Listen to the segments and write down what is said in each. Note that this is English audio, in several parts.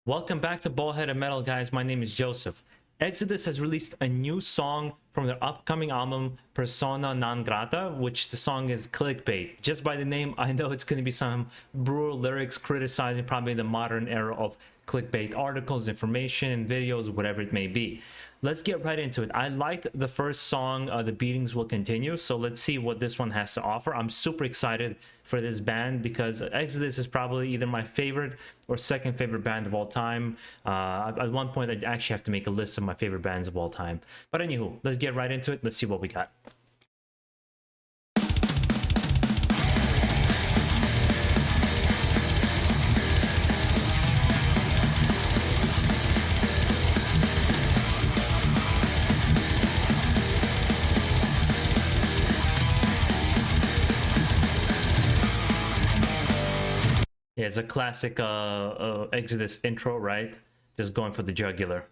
Welcome back to BaldHeaded Metal, guys. My name is Joseph. Exodus has released a new song from their upcoming album Persona Non Grata, which the song is Clickbait. Just by the name, I know it's going to be some brutal lyrics criticizing probably the modern era of clickbait articles, information, videos, whatever it may be. Let's get right into it. I liked the first song, The Beatings Will Continue, so let's see what this one has to offer. I'm super excited for this band because Exodus is probably either my favorite or second favorite band of all time. At one point, I'd actually have to make a list of my favorite bands of all time. But anywho, let's get right into it. Let's see what we got. Yeah, it's a classic Exodus intro, right? Just going for the jugular.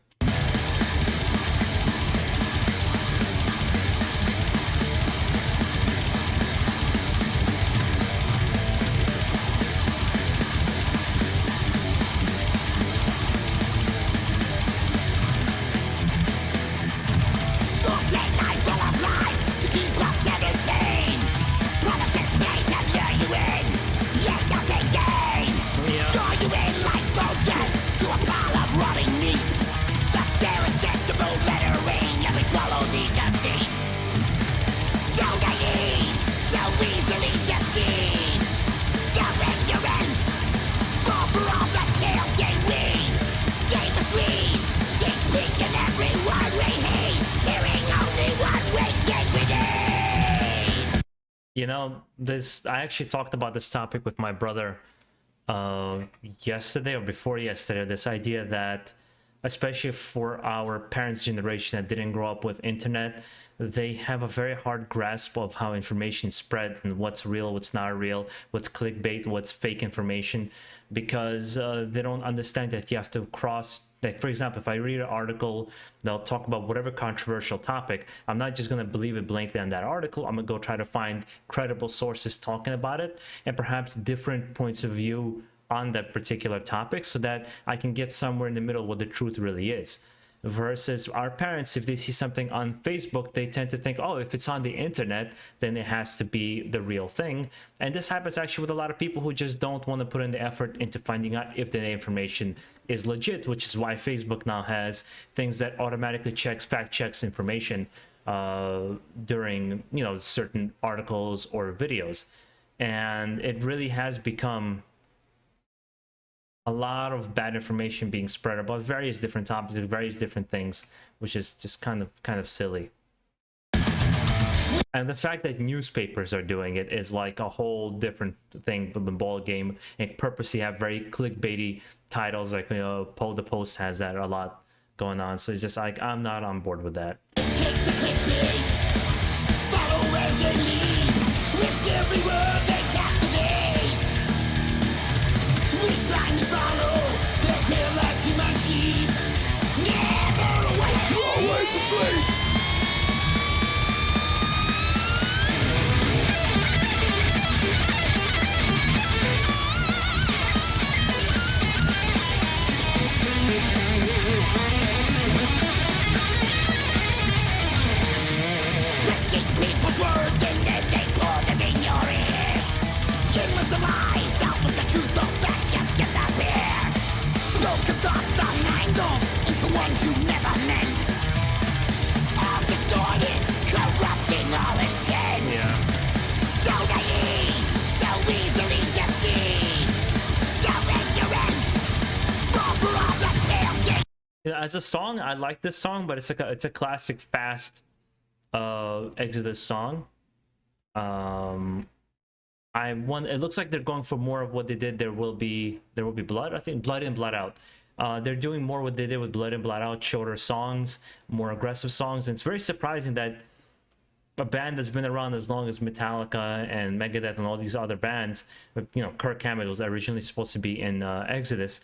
You know, I actually talked about this topic with my brother yesterday or before yesterday. This idea that, especially for our parents' generation that didn't grow up with internet, they have a very hard grasp of how information spread and what's real, what's not real, what's clickbait, what's fake information, because they don't understand that you have to cross. Like, for example, if I read an article, they'll talk about whatever controversial topic. I'm not just going to believe it blankly on that article. I'm going to go try to find credible sources talking about it and perhaps different points of view on that particular topic so that I can get somewhere in the middle what the truth really is. Versus our parents, if they see something on Facebook, they tend to think, oh, if it's on the internet, then it has to be the real thing. And this happens actually with a lot of people who just don't want to put in the effort into finding out if the information is legit, which is why Facebook now has things that automatically fact checks information during, you know, certain articles or videos. And it really has become a lot of bad information being spread about various different topics, various different things, which is just kind of silly. And the fact that newspapers are doing it is like a whole different thing from the ball game, and purposely have very clickbaity titles. Like, you know, the Post has that a lot going on. So it's just like, I'm not on board with that. Take the clickbaits, follow as they lead, with every word they captivate. We blindly follow, they'll appear like human sheep, never away, always asleep. As a song, I like this song, but it's like it's a classic fast Exodus song. It looks like they're going for more of what they did. There will be blood. I think Blood In Blood Out. They're doing more what they did with Blood In Blood Out, shorter songs, more aggressive songs. And it's very surprising that a band that's been around as long as Metallica and Megadeth and all these other bands, you know, Kirk Hammett was originally supposed to be in Exodus,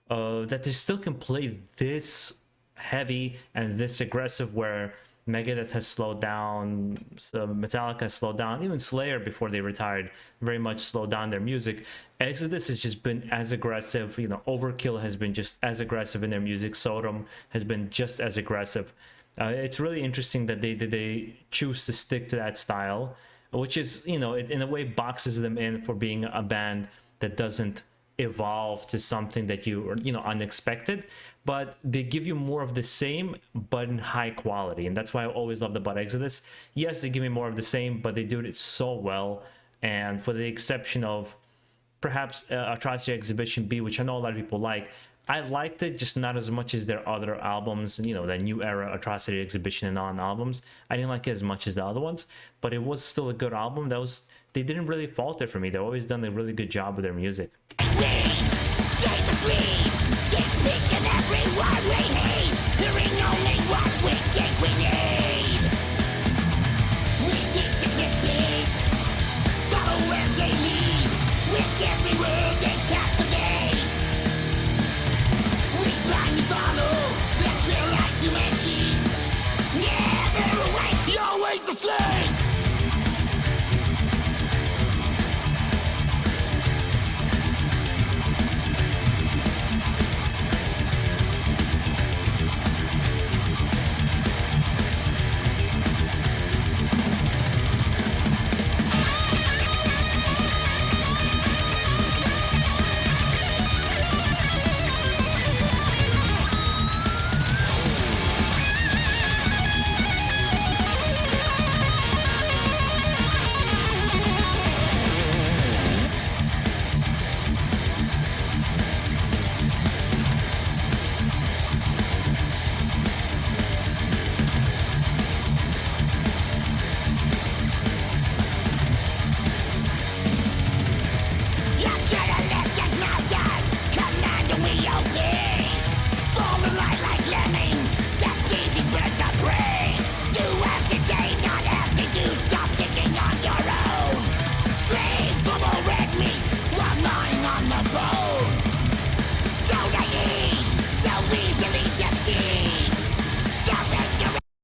that they still can play this heavy and this aggressive, where Megadeth has slowed down, so Metallica has slowed down, even Slayer before they retired very much slowed down their music. Exodus has just been as aggressive, you know, Overkill has been just as aggressive in their music, Sodom has been just as aggressive. It's really interesting that they choose to stick to that style, which is, you know, it in a way boxes them in for being a band that doesn't evolve to something that you know, unexpected, but they give you more of the same but in high quality. And that's why I always loved about Exodus. Yes, they give me more of the same, but they do it so well. And for the exception of perhaps Atrocity Exhibition B, which I know a lot of people like, I liked it, just not as much as their other albums, you know, the new era Atrocity Exhibition and on albums. I didn't like it as much as the other ones, but it was still a good album. They didn't really falter for me. They've always done a really good job with their music.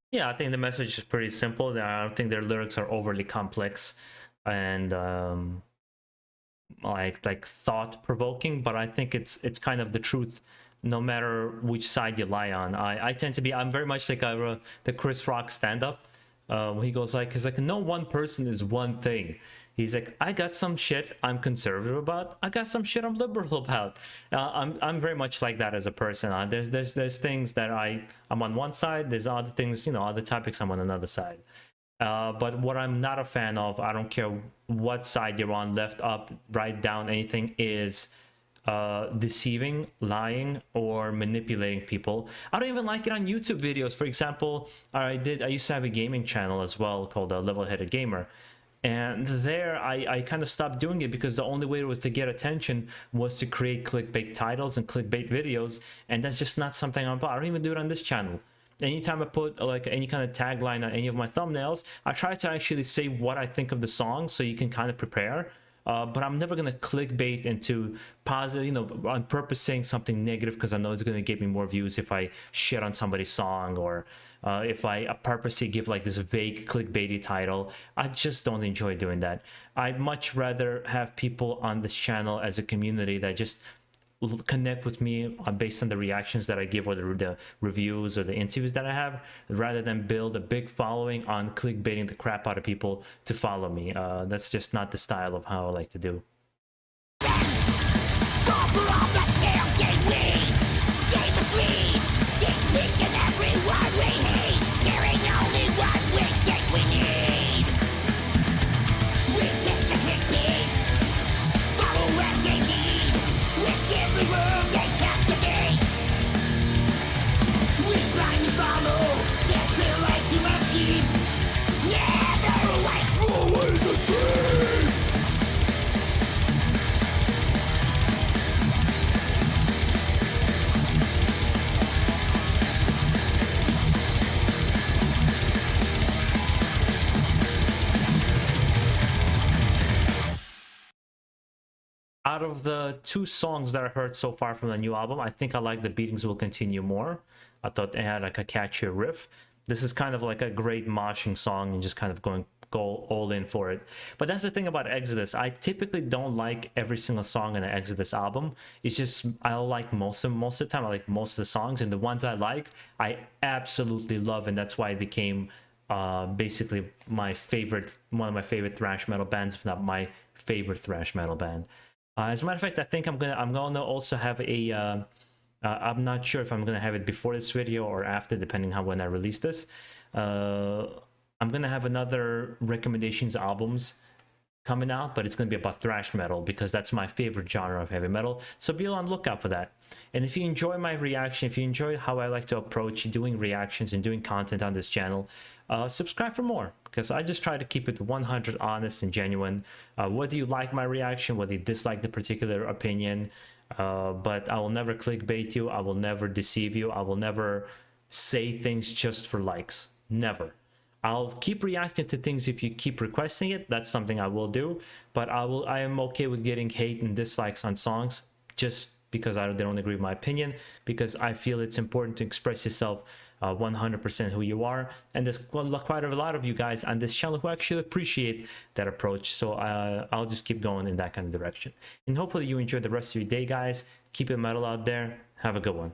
Yeah, I think the message is pretty simple. I don't think their lyrics are overly complex and like thought provoking, but I think it's kind of the truth, no matter which side you lie on. I tend to be, I'm very much like the Chris Rock stand up. He goes like, he's like, no one person is one thing. He's like, I got some shit I'm conservative about. I got some shit I'm liberal about. I'm very much like that as a person. There's things that I'm on one side. There's other things, you know, other topics I'm on another side. But what I'm not a fan of, I don't care what side you're on, left, up, right, down, anything, is deceiving, lying, or manipulating people. I don't even like it on YouTube videos. For example, I used to have a gaming channel as well called Level-Headed Gamer. And there I kind of stopped doing it because the only way was to get attention was to create clickbait titles and clickbait videos, and that's just not something I'm about. I don't even do it on this channel. Anytime I put like any kind of tagline on any of my thumbnails, I try to actually say what I think of the song so you can kind of prepare. But I'm never gonna clickbait into positive, you know, on purpose saying something negative because I know it's gonna get me more views if I shit on somebody's song, or if I purposely give like this vague clickbaity title. I just don't enjoy doing that. I'd much rather have people on this channel as a community that just connect with me based on the reactions that I give, or the reviews or the interviews that I have, rather than build a big following on clickbaiting the crap out of people to follow me. That's just not the style of how I like to do. Out of the two songs that I heard so far from the new album, I think I like The Beatings Will Continue more. I thought they had like a catchier riff. This is kind of like a great moshing song and just kind of go all in for it. But that's the thing about Exodus. I typically don't like every single song in an Exodus album. It's just I'll like most of the time. I like most of the songs, and the ones I like, I absolutely love, and that's why it became basically one of my favorite thrash metal bands, if not my favorite thrash metal band. As a matter of fact, I think I'm gonna also have a. I'm not sure if I'm gonna have it before this video or after, depending on when I release this. I'm gonna have another recommendations albums coming out, but it's gonna be about thrash metal because that's my favorite genre of heavy metal. So be on the lookout for that. And if you enjoy my reaction, if you enjoy how I like to approach doing reactions and doing content on this channel, subscribe for more, because I just try to keep it 100 honest and genuine. Whether you like my reaction, whether you dislike the particular opinion, but I will never clickbait you. I will never deceive you. I will never say things just for likes. Never. I'll keep reacting to things if you keep requesting it. That's something I will do. But I am okay with getting hate and dislikes on songs just because they don't agree with my opinion, because I feel it's important to express yourself 100% who you are. And there's quite a lot of you guys on this channel who actually appreciate that approach. So I'll just keep going in that kind of direction. And hopefully you enjoy the rest of your day, guys. Keep it metal out there. Have a good one.